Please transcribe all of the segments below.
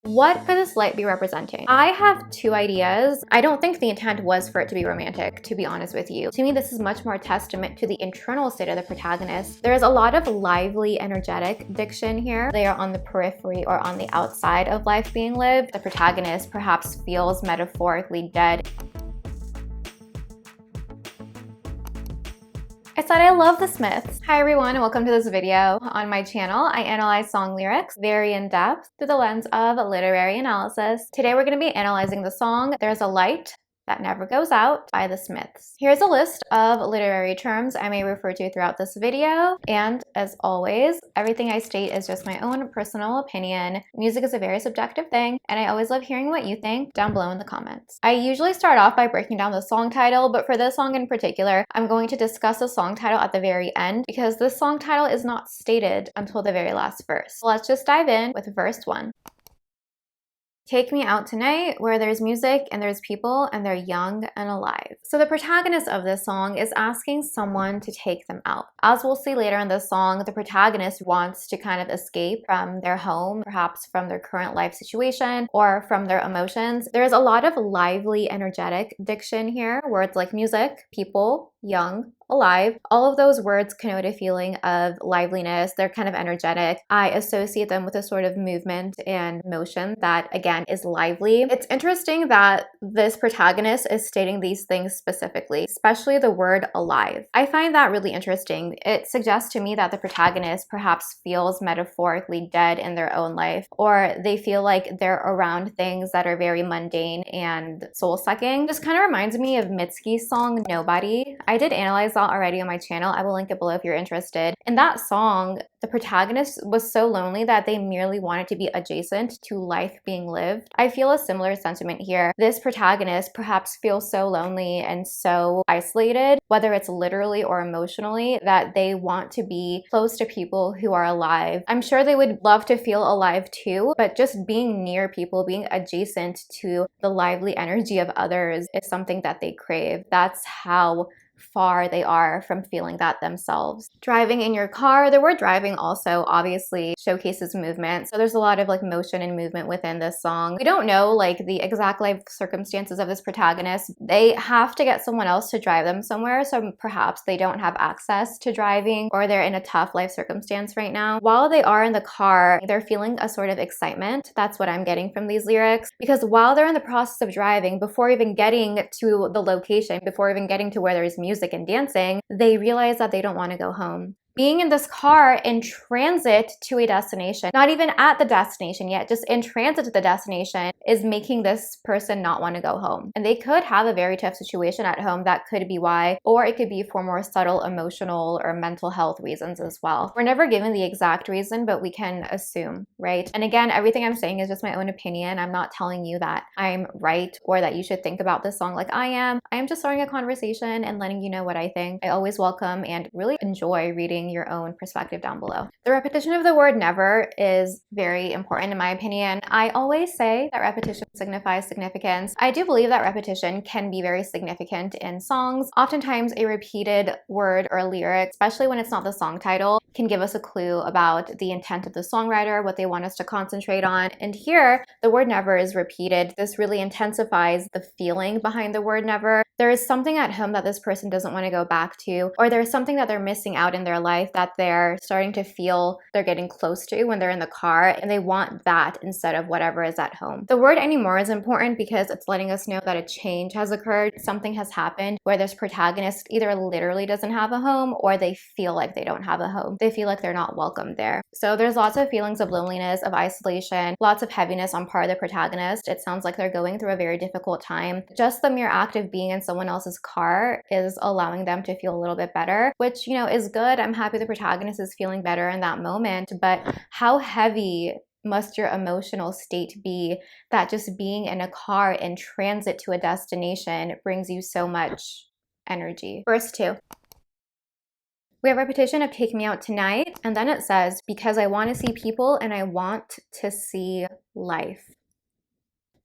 What could this light be representing? I have two ideas. I don't think the intent was for it to be romantic, to be honest with you. To me, this is much more a testament to the internal state of the protagonist. There is a lot of lively, energetic diction here. They are on the periphery or on the outside of life being lived. The protagonist perhaps feels metaphorically dead. I said I love the Smiths. Hi everyone, and welcome to this video. On my channel, I analyze song lyrics very in depth through the lens of literary analysis. Today we're going to be analyzing the song There's a Light That Never Goes Out by the Smiths. Here's a list of literary terms I may refer to throughout this video, and as always, everything I state is just my own personal opinion. Music is a very subjective thing, and I always love hearing what you think down below in the comments. I usually start off by breaking down the song title, but for this song in particular, I'm going to discuss the song title at the very end because this song title is not stated until the very last verse. So let's just dive in with verse 1. Take me out tonight where there's music and there's people and they're young and alive. So the protagonist of this song is asking someone to take them out. As we'll see later in the song, the protagonist wants to kind of escape from their home, perhaps from their current life situation or from their emotions. There's a lot of lively, energetic diction here. Words like music, people, young, alive. All of those words connote a feeling of liveliness. They're kind of energetic. I associate them with a sort of movement and motion that, again, is lively. It's interesting that this protagonist is stating these things specifically, especially the word alive. I find that really interesting. It suggests to me that the protagonist perhaps feels metaphorically dead in their own life, or they feel like they're around things that are very mundane and soul-sucking. This kind of reminds me of Mitski's song, Nobody. I did analyze that already on my channel. I will link it below if you're interested. In that song, the protagonist was so lonely that they merely wanted to be adjacent to life being lived. I feel a similar sentiment here. This protagonist perhaps feels so lonely and so isolated, whether it's literally or emotionally, that they want to be close to people who are alive. I'm sure they would love to feel alive too, but just being near people, being adjacent to the lively energy of others is something that they crave. That's how far they are from feeling that themselves. Driving in your car, the word driving also obviously showcases movement. So there's a lot of like motion and movement within this song. We don't know like the exact life circumstances of this protagonist. They have to get someone else to drive them somewhere. So perhaps they don't have access to driving or they're in a tough life circumstance right now. While they are in the car, they're feeling a sort of excitement. That's what I'm getting from these lyrics. Because while they're in the process of driving, before even getting to the location, before even getting to where there's music and dancing, they realize that they don't want to go home. Being in this car in transit to a destination, not even at the destination yet, just in transit to the destination, is making this person not want to go home. And they could have a very tough situation at home. That could be why, or it could be for more subtle emotional or mental health reasons as well. We're never given the exact reason, but we can assume, right? And again, everything I'm saying is just my own opinion. I'm not telling you that I'm right or that you should think about this song like I am. I am just starting a conversation and letting you know what I think. I always welcome and really enjoy reading your own perspective down below. The repetition of the word never is very important in my opinion. I always say that repetition signifies significance. I do believe that repetition can be very significant in songs. Oftentimes a repeated word or lyric, especially when it's not the song title, can give us a clue about the intent of the songwriter, what they want us to concentrate on. And here, the word never is repeated. This really intensifies the feeling behind the word never. There is something at home that this person doesn't want to go back to, or there's something that they're missing out in their life that they're starting to feel they're getting close to when they're in the car, and they want that instead of whatever is at home. The word anymore is important because it's letting us know that a change has occurred. Something has happened where this protagonist either literally doesn't have a home or they feel like they don't have a home. They feel like they're not welcome there. So there's lots of feelings of loneliness, of isolation, lots of heaviness on part of the protagonist. It sounds like they're going through a very difficult time. Just the mere act of being in someone else's car is allowing them to feel a little bit better, which, you know, is good. I'm happy the protagonist is feeling better in that moment, but how heavy must your emotional state be that just being in a car in transit to a destination brings you so much energy? Verse 2. We have repetition of take me out tonight, and then it says, because I want to see people and I want to see life.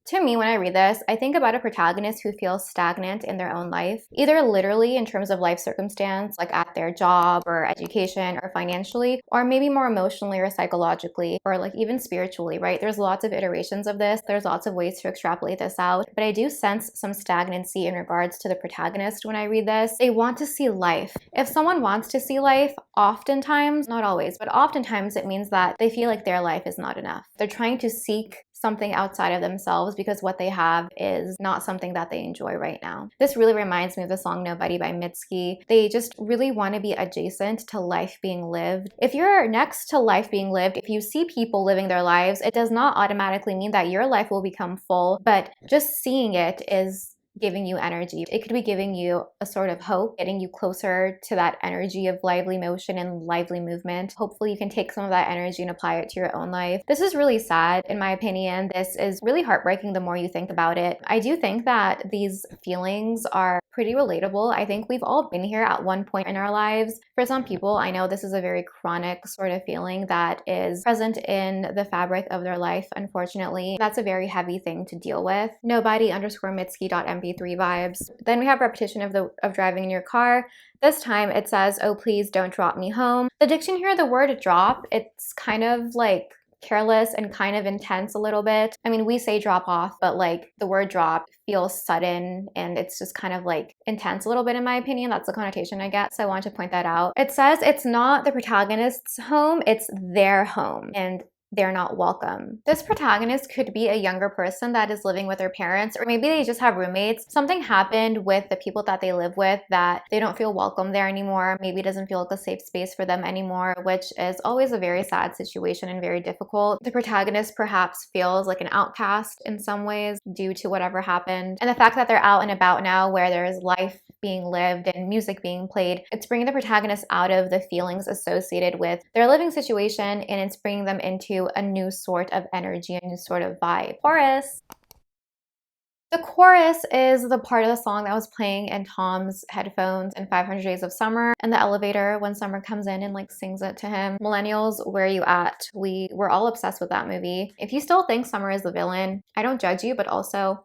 To me, when I read this, I think about a protagonist who feels stagnant in their own life, either literally in terms of life circumstance, like at their job or education or financially, or maybe more emotionally or psychologically, or like even spiritually, right? There's lots of iterations of this. There's lots of ways to extrapolate this out, but I do sense some stagnancy in regards to the protagonist when I read this. They want to see life. If someone wants to see life, oftentimes, not always, but oftentimes it means that they feel like their life is not enough. They're trying to seek something outside of themselves because what they have is not something that they enjoy right now. This really reminds me of the song Nobody by Mitski. They just really want to be adjacent to life being lived. If you're next to life being lived, if you see people living their lives, it does not automatically mean that your life will become full, but just seeing it is giving you energy. It could be giving you a sort of hope, getting you closer to that energy of lively motion and lively movement. Hopefully you can take some of that energy and apply it to your own life. This is really sad, in my opinion. This is really heartbreaking the more you think about it. I do think that these feelings are pretty relatable. I think we've all been here at one point in our lives. For some people, I know this is a very chronic sort of feeling that is present in the fabric of their life, unfortunately. That's a very heavy thing to deal with. Nobody_Mitski.mp3 vibes. Then we have repetition of driving in your car. This time it says, "Oh, please don't drop me home." The diction here, the word drop, it's kind of like careless and kind of intense a little bit. I mean, we say drop off, but like the word drop feels sudden and it's just kind of like intense a little bit in my opinion. That's the connotation I get, so I want to point that out. It says it's not the protagonist's home, it's their home. And they're not welcome. This protagonist could be a younger person that is living with their parents, or maybe they just have roommates. Something happened with the people that they live with that they don't feel welcome there anymore. Maybe it doesn't feel like a safe space for them anymore, which is always a very sad situation and very difficult. The protagonist perhaps feels like an outcast in some ways due to whatever happened. And the fact that they're out and about now where there is life being lived and music being played, it's bringing the protagonist out of the feelings associated with their living situation, and it's bringing them into a new sort of energy, a new sort of vibe. Chorus. The chorus is the part of the song that was playing in Tom's headphones in 500 Days of Summer in the elevator when Summer comes in and like sings it to him. Millennials, where are you at? We're all obsessed with that movie. If you still think Summer is the villain, I don't judge you, but also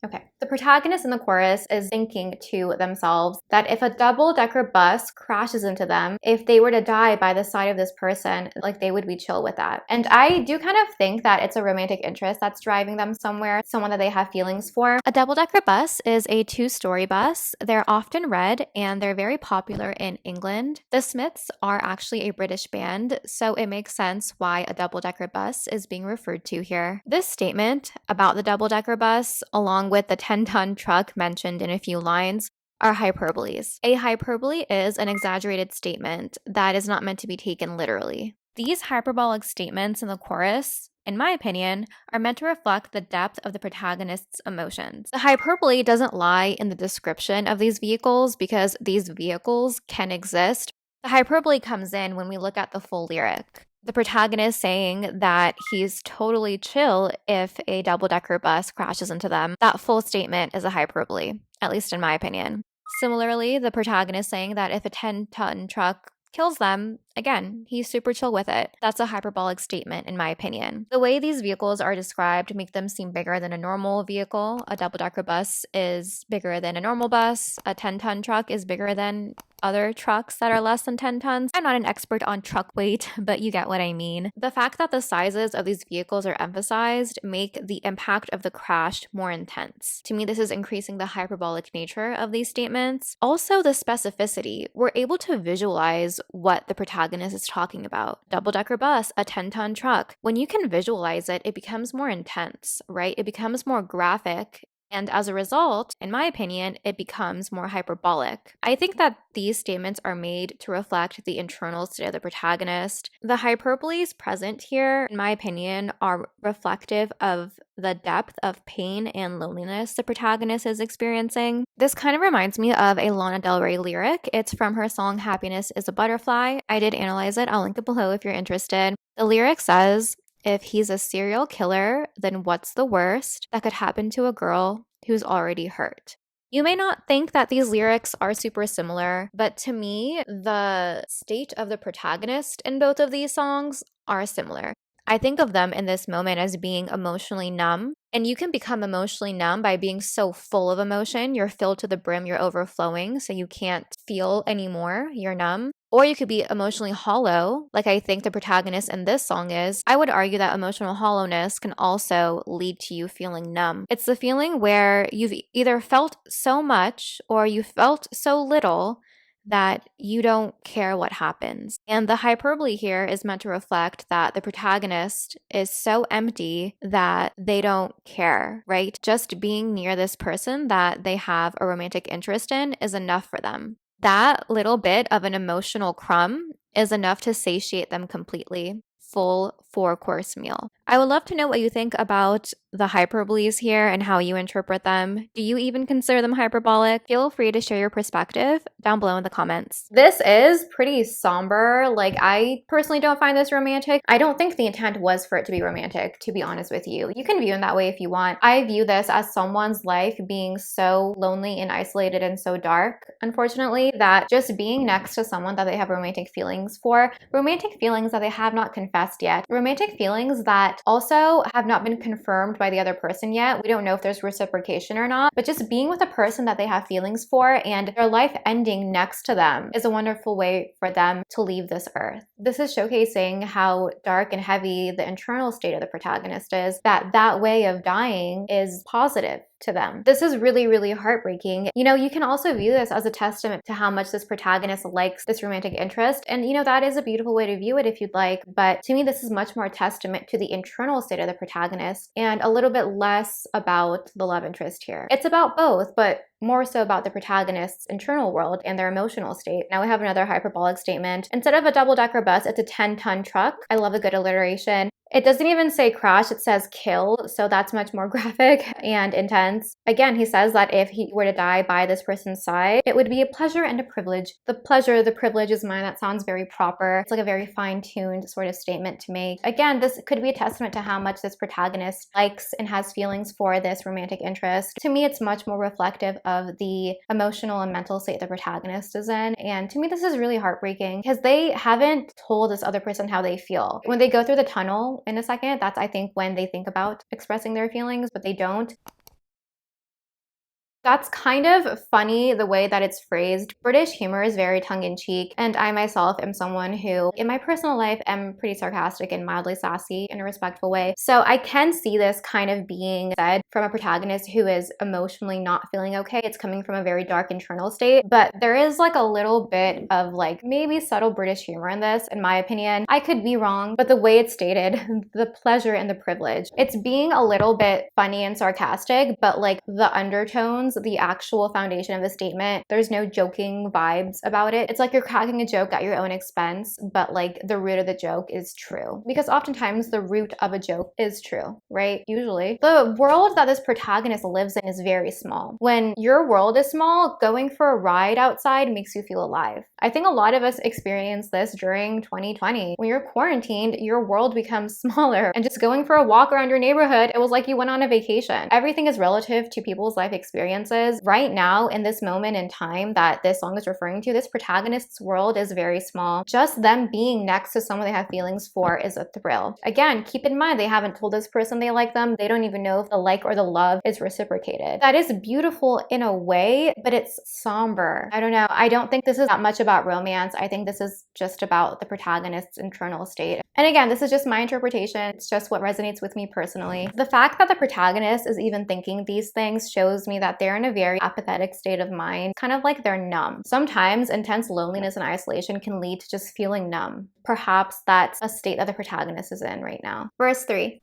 okay. The protagonist in the chorus is thinking to themselves that if a double-decker bus crashes into them, if they were to die by the side of this person, like they would be chill with that. And I do kind of think that it's a romantic interest that's driving them somewhere, someone that they have feelings for. A double-decker bus is a two-story bus. They're often red and they're very popular in England. The Smiths are actually a British band, so it makes sense why a double-decker bus is being referred to here. This statement about the double-decker bus, along with the 10-ton truck mentioned in a few lines, are hyperboles. A hyperbole is an exaggerated statement that is not meant to be taken literally. These hyperbolic statements in the chorus, in my opinion, are meant to reflect the depth of the protagonist's emotions. The hyperbole doesn't lie in the description of these vehicles because these vehicles can exist. The hyperbole comes in when we look at the full lyric. The protagonist saying that he's totally chill if a double-decker bus crashes into them. That full statement is a hyperbole, at least in my opinion. Similarly, the protagonist saying that if a 10-ton truck kills them, again, he's super chill with it. That's a hyperbolic statement in my opinion. The way these vehicles are described make them seem bigger than a normal vehicle. A double-decker bus is bigger than a normal bus. A 10-ton truck is bigger than other trucks that are less than 10 tons. I'm not an expert on truck weight, but you get what I mean. The fact that the sizes of these vehicles are emphasized make the impact of the crash more intense. To me, this is increasing the hyperbolic nature of these statements. Also, the specificity. We're able to visualize what the protagonist is talking about. Double-decker bus, a 10-ton truck. When you can visualize it, it becomes more intense, right? It becomes more graphic. And as a result, in my opinion, it becomes more hyperbolic. I think that these statements are made to reflect the internal state of the protagonist. The hyperboles present here, in my opinion, are reflective of the depth of pain and loneliness the protagonist is experiencing. This kind of reminds me of a Lana Del Rey lyric. It's from her song Happiness is a Butterfly. I did analyze it. I'll link it below if you're interested. The lyric says, "If he's a serial killer, then what's the worst that could happen to a girl who's already hurt?" You may not think that these lyrics are super similar, but to me, the state of the protagonist in both of these songs are similar. I think of them in this moment as being emotionally numb. And you can become emotionally numb by being so full of emotion. You're filled to the brim, you're overflowing, so you can't feel anymore. You're numb. Or you could be emotionally hollow, like I think the protagonist in this song is. I would argue that emotional hollowness can also lead to you feeling numb. It's the feeling where you've either felt so much or you felt so little that you don't care what happens. And the hyperbole here is meant to reflect that the protagonist is so empty that they don't care, right? Just being near this person that they have a romantic interest in is enough for them. That little bit of an emotional crumb is enough to satiate them completely. Full 4-course meal. I would love to know what you think about the hyperboles here and how you interpret them. Do you even consider them hyperbolic? Feel free to share your perspective down below in the comments. This is pretty somber. Like, I personally don't find this romantic. I don't think the intent was for it to be romantic, to be honest with you. You can view it that way if you want. I view this as someone's life being so lonely and isolated and so dark, unfortunately, that just being next to someone that they have romantic feelings for, romantic feelings that they have not confessed yet, romantic feelings that also have not been confirmed by the other person yet. We don't know if there's reciprocation or not, but just being with a person that they have feelings for and their life ending next to them is a wonderful way for them to leave this earth. This is showcasing how dark and heavy the internal state of the protagonist is, that way of dying is positive to them. This is really, really heartbreaking. You know, you can also view this as a testament to how much this protagonist likes this romantic interest. And you know, that is a beautiful way to view it if you'd like. But to me, this is much more a testament to the internal state of the protagonist and a little bit less about the love interest here. It's about both, but more so about the protagonist's internal world and their emotional state. Now we have another hyperbolic statement. Instead of a double-decker bus, it's a 10-ton truck. I love a good alliteration. It doesn't even say crash, it says kill, so that's much more graphic and intense. Again, he says that if he were to die by this person's side, it would be a pleasure and a privilege. The pleasure, the privilege is mine. That sounds very proper. It's like a very fine-tuned sort of statement to make. Again, this could be a testament to how much this protagonist likes and has feelings for this romantic interest. To me, it's much more reflective of the emotional and mental state the protagonist is in. And to me, this is really heartbreaking because they haven't told this other person how they feel. When they go through the tunnel in a second, that's I think when they think about expressing their feelings, but they don't. That's kind of funny the way that it's phrased. British humor is very tongue-in-cheek, and I myself am someone who, in my personal life, am pretty sarcastic and mildly sassy in a respectful way. So I can see this kind of being said from a protagonist who is emotionally not feeling okay. It's coming from a very dark internal state, but there is like a little bit of like maybe subtle British humor in this, in my opinion. I could be wrong, but the way it's stated, the pleasure and the privilege, it's being a little bit funny and sarcastic, but like the undertones, the actual foundation of the statement, there's no joking vibes about it. It's like you're cracking a joke at your own expense, but like the root of the joke is true. Because oftentimes the root of a joke is true, right? Usually. The world that this protagonist lives in is very small. When your world is small, going for a ride outside makes you feel alive. I think a lot of us experienced this during 2020. When you're quarantined, your world becomes smaller, and just going for a walk around your neighborhood, it was like you went on a vacation. Everything is relative to people's life experiences. Right now, in this moment in time that this song is referring to, this protagonist's world is very small. Just them being next to someone they have feelings for is a thrill. Again, keep in mind, they haven't told this person they like them. They don't even know if the like or the love is reciprocated. That is beautiful in a way, but it's somber. I don't know. I don't think this is that much about romance. I think this is just about the protagonist's internal state. And again, this is just my interpretation. It's just what resonates with me personally. The fact that the protagonist is even thinking these things shows me that they're in a very apathetic state of mind, kind of like they're numb. Sometimes intense loneliness and isolation can lead to just feeling numb. Perhaps that's a state that the protagonist is in right now. Verse 3.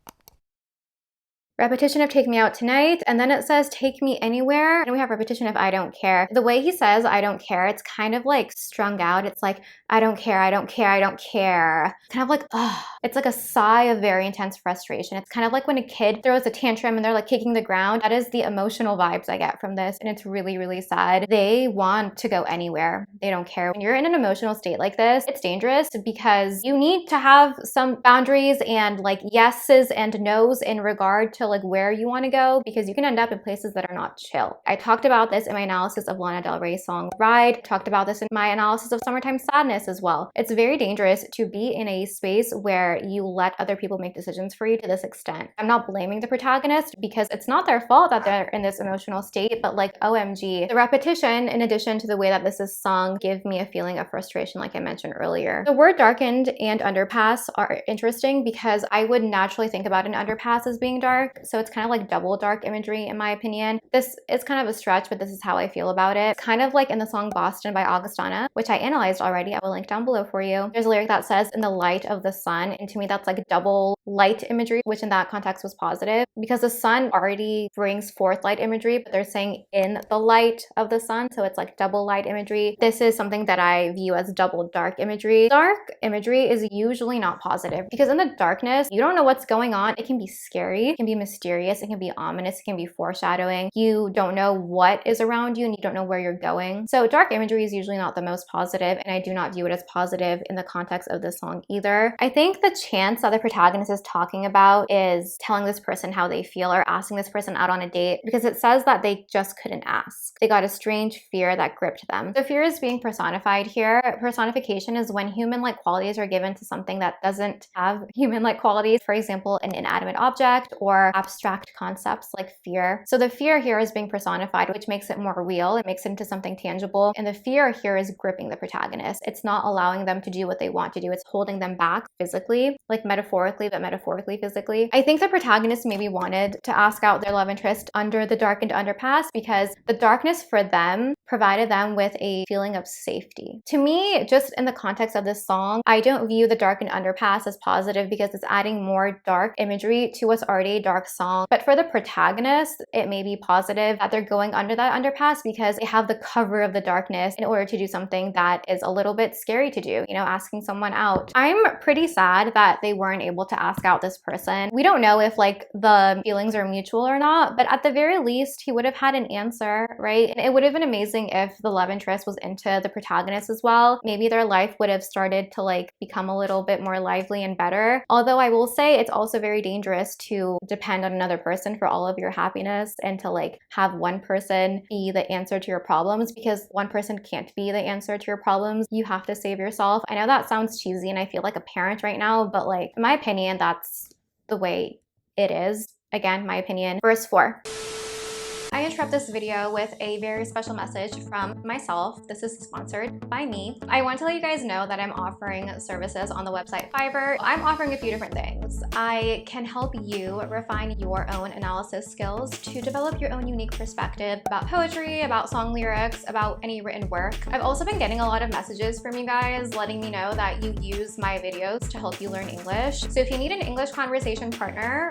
Repetition of take me out tonight, and then it says take me anywhere, and we have repetition of I don't care. The way he says I don't care, it's kind of like strung out. It's like I don't care, I don't care, I don't care. Kind of like, oh, it's like a sigh of very intense frustration. It's kind of like when a kid throws a tantrum and they're like kicking the ground. That is the emotional vibes I get from this, and it's really, really sad. They want to go anywhere. They don't care. When you're in an emotional state like this, it's dangerous because you need to have some boundaries and like yeses and nos in regard to like where you want to go, because you can end up in places that are not chill. I talked about this in my analysis of Lana Del Rey's song Ride. I talked about this in my analysis of Summertime Sadness as well. It's very dangerous to be in a space where you let other people make decisions for you to this extent. I'm not blaming the protagonist because it's not their fault that they're in this emotional state, but like OMG, the repetition in addition to the way that this is sung give me a feeling of frustration like I mentioned earlier. The word darkened and underpass are interesting because I would naturally think about an underpass as being dark, so it's kind of like double dark imagery in my opinion. This is kind of a stretch, but this is how I feel about it. It's kind of like in the song Boston by Augustana, which I analyzed already. I will link down below for you. There's a lyric that says in the light of the sun, and to me that's like double light imagery, which in that context was positive because the sun already brings forth light imagery, but they're saying in the light of the sun, so it's like double light imagery. This is something that I view as double dark imagery. Dark imagery is usually not positive because in the darkness, you don't know what's going on. It can be scary, it can be mysterious, it can be ominous, it can be foreshadowing. You don't know what is around you and you don't know where you're going. So dark imagery is usually not the most positive, and I do not view it as positive in the context of this song either. I think the chance that the protagonist is talking about is telling this person how they feel or asking this person out on a date, because it says that they just couldn't ask. They got a strange fear that gripped them. The fear is being personified here. Personification is when human-like qualities are given to something that doesn't have human-like qualities, for example, an inanimate object or abstract concepts like fear. So the fear here is being personified, which makes it more real. It makes it into something tangible. And the fear here is gripping the protagonist. It's not allowing them to do what they want to do. It's holding them back physically, like metaphorically, but metaphorically physically. I think the protagonist maybe wanted to ask out their love interest under the darkened underpass because the darkness for them provided them with a feeling of safety. To me, just in the context of this song, I don't view the darkened underpass as positive because it's adding more dark imagery to what's already a dark song. But for the protagonist, it may be positive that they're going under that underpass because they have the cover of the darkness in order to do something that is a little bit scary to do, you know, asking someone out. I'm pretty sad that they weren't able to ask out this person. We don't know if like the feelings are mutual or not, but at the very least, he would have had an answer, right? And it would have been amazing if the love interest was into the protagonist as well. Maybe their life would have started to like become a little bit more lively and better. Although I will say it's also very dangerous to depend on another person for all of your happiness and to like have one person be the answer to your problems, because one person can't be the answer to your problems. You have to save yourself. I know that sounds cheesy and I feel like a parent right now, but like in my opinion, that's the way it is. Again, my opinion. Verse 4. I interrupt this video with a very special message from myself. This is sponsored by me. I want to let you guys know that I'm offering services on the website Fiverr. I'm offering a few different things. I can help you refine your own analysis skills to develop your own unique perspective about poetry, about song lyrics, about any written work. I've also been getting a lot of messages from you guys letting me know that you use my videos to help you learn English. So if you need an English conversation partner,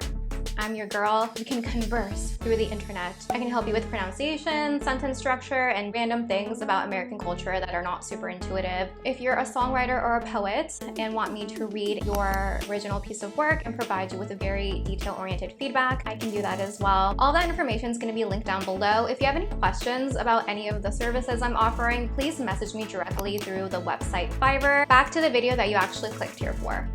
I'm your girl. We can converse through the internet. I can help you with pronunciation, sentence structure, and random things about American culture that are not super intuitive. If you're a songwriter or a poet and want me to read your original piece of work and provide you with a very detail-oriented feedback, I can do that as well. All that information is going to be linked down below. If you have any questions about any of the services I'm offering, please message me directly through the website Fiverr. Back to the video that you actually clicked here for.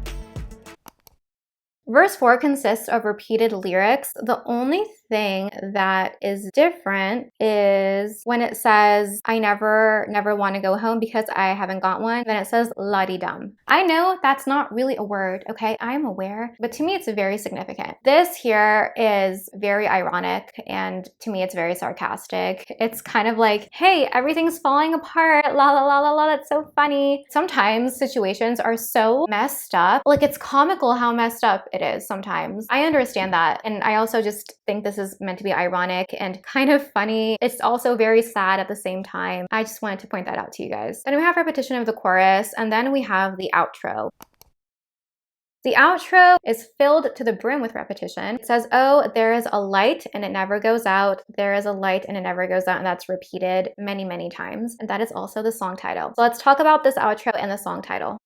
Verse 4 consists of repeated lyrics. The only thing that is different is when it says, I never want to go home because I haven't got one, then it says la-di-dum. I know that's not really a word, okay? I'm aware, but to me it's very significant. This here is very ironic, and to me it's very sarcastic. It's kind of like, hey, everything's falling apart, la la la la la, that's so funny. Sometimes situations are so messed up, like it's comical how messed up it is sometimes. I understand that, and I also just think this is meant to be ironic and kind of funny. It's also very sad at the same time. I just wanted to point that out to you guys. Then we have repetition of the chorus, and then we have the outro. The outro is filled to the brim with repetition. It says, oh, there is a light and it never goes out. There is a light and it never goes out. And that's repeated many, many times. And that is also the song title. So let's talk about this outro and the song title.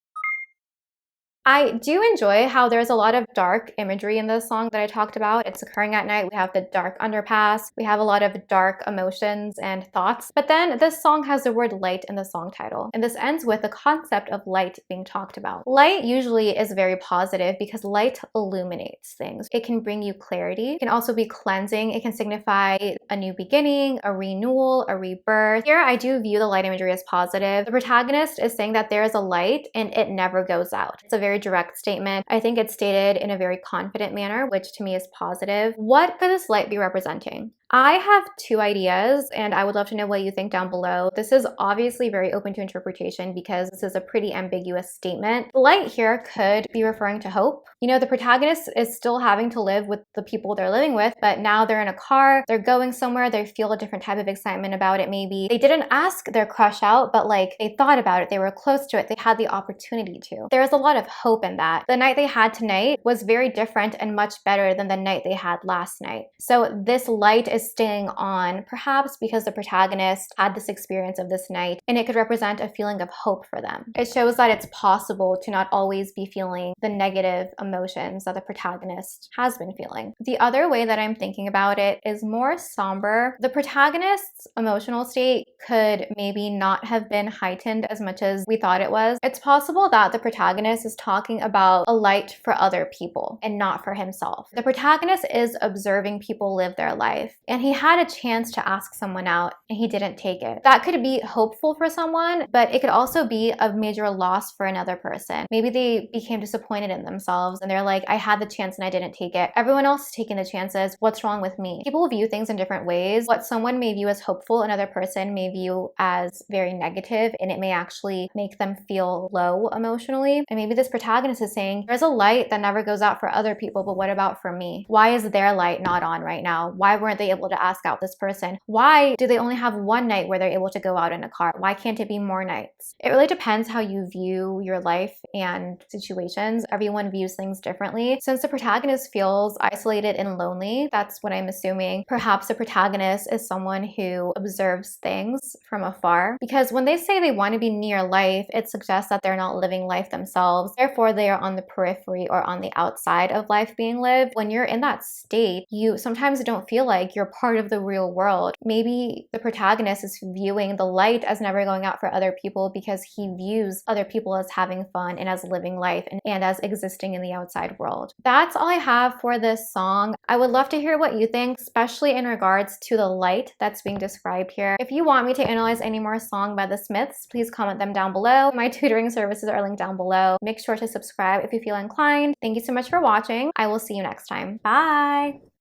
I do enjoy how there's a lot of dark imagery in this song that I talked about. It's occurring at night. We have the dark underpass. We have a lot of dark emotions and thoughts. But then this song has the word light in the song title. And this ends with the concept of light being talked about. Light usually is very positive because light illuminates things. It can bring you clarity. It can also be cleansing. It can signify a new beginning, a renewal, a rebirth. Here, I do view the light imagery as positive. The protagonist is saying that there is a light and it never goes out. It's a very direct statement. I think it's stated in a very confident manner, which to me is positive. What could this light be representing? I have two ideas and I would love to know what you think down below. This is obviously very open to interpretation because this is a pretty ambiguous statement. The light here could be referring to hope. You know, the protagonist is still having to live with the people they're living with, but now they're in a car, they're going somewhere, they feel a different type of excitement about it maybe. They didn't ask their crush out, but like they thought about it, they were close to it, they had the opportunity to. There's a lot of hope in that. The night they had tonight was very different and much better than the night they had last night. So this light is staying on, perhaps because the protagonist had this experience of this night, and it could represent a feeling of hope for them. It shows that it's possible to not always be feeling the negative emotions that the protagonist has been feeling. The other way that I'm thinking about it is more somber. The protagonist's emotional state could maybe not have been heightened as much as we thought it was. It's possible that the protagonist is talking about a light for other people and not for himself. The protagonist is observing people live their life, and he had a chance to ask someone out and he didn't take it. That could be hopeful for someone, but it could also be a major loss for another person. Maybe they became disappointed in themselves and they're like, I had the chance and I didn't take it. Everyone else is taking the chances. What's wrong with me? People view things in different ways. What someone may view as hopeful, another person may view as very negative, and it may actually make them feel low emotionally. And maybe this protagonist is saying, there's a light that never goes out for other people, but what about for me? Why is their light not on right now? Why weren't they able to ask out this person? Why do they only have one night where they're able to go out in a car? Why can't it be more nights? It really depends how you view your life and situations. Everyone views things differently. Since the protagonist feels isolated and lonely, that's what I'm assuming. Perhaps the protagonist is someone who observes things from afar, because when they say they want to be near life, it suggests that they're not living life themselves. Therefore, they are on the periphery or on the outside of life being lived. When you're in that state, you sometimes don't feel like you're part of the real world. Maybe the protagonist is viewing the light as never going out for other people because he views other people as having fun and as living life and as existing in the outside world. That's all I have for this song. I would love to hear what you think, especially in regards to the light that's being described here. If you want me to analyze any more song by the Smiths, please comment them down below. My tutoring services are linked down below. Make sure to subscribe if you feel inclined. Thank you so much for watching. I will see you next time. Bye!